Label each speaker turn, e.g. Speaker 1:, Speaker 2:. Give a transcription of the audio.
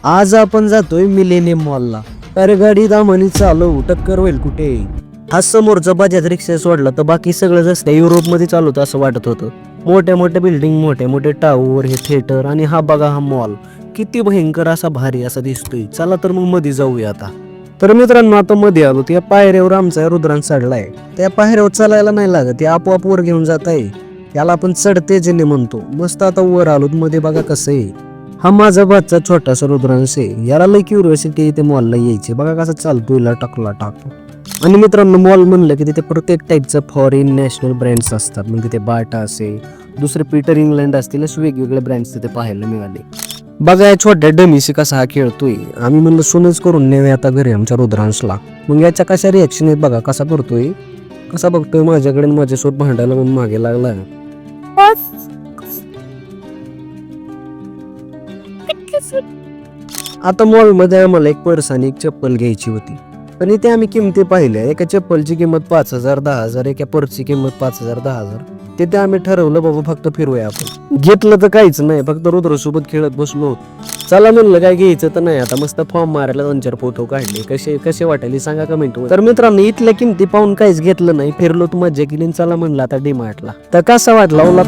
Speaker 1: आज आपण जातोय मिलेनियम मॉलला. अरे गाडी दामनी चालव, टक्कर होईल कुठे. हा समोरचा बजाज रिक्षा सोडला तर बाकी सगळं जसं युरोपमध्ये चालवतं असं वाटत होतं. मोठ्या मोठ्या बिल्डिंग, मोठे मोठे टावर, हे थिएटर आणि हा बघा हा मॉल किती भयंकर असा भारी असा दिसतोय. चला तर मग मध्ये जाऊया आता. तर मित्रांनो आता मध्ये आलो. त्या पायऱ्यावर आमचा रुद्रांत चढलाय. त्या पायऱ्यावर चालायला नाही लागत, ते आपोआप वर घेऊन जात आहे. याला आपण चढते जेणे म्हणतो. मस्त आता वर आलो. मध्ये बघा कसं आहे. हा माझा भाचा छोटासा रुद्रांश आहे. याला लई क्युरिओसिटी इथे मॉलला यायची. बघा कसं चालतोय टाकला टाकतो. आणि मित्रांनो मॉल म्हणलं की तिथे प्रत्येक टाईपचं फॉरेन नॅशनल ब्रँड्स असतात. म्हणजे ते बाटा असेल, दुसरे पीटर इंग्लंड असतील, असे वेगवेगळे ब्रँड्स तिथे पाहायला मिळाले. बघा या छोट्या डमीशी कसा हा खेळतोय. आम्ही म्हणलं सोनच करून नेऊया आता घरी आमच्या रुद्रांशला. मग याच्या कशा रिॲक्शन आहेत बघा. कसा करतोय, कसा बघतोय माझ्याकडे, माझ्यासोबत भांडायला म्हणून मागे लागला. आता मॉल मध्ये आम्हाला एक पर्स आणि एक चप्पल घ्यायची होती. पण इथे आम्ही किमती पाहिल्या. एका चप्पलची किंमत 5,000 10,000, एका पर्सची किंमत 5,000 10,000. तिथे आम्ही ठरवलं बाबा फक्त फिरूया आपण. घेतलं तर काहीच नाही, फक्त रुद्रसोबत खेळत बसलो. चला म्हणलं काय घ्यायचं तर नाही. आता मस्त फॉर्म मारायला 2-4 फोटो काढले. कसे वाटायले सांगा कमेंट वर. तर मित्रांनो इथल्या किमती पाहून काहीच घेतलं नाही. फिरलो तर मजा केली. चला म्हणलं आता डीमार्टला. तर कसा वाटला ओला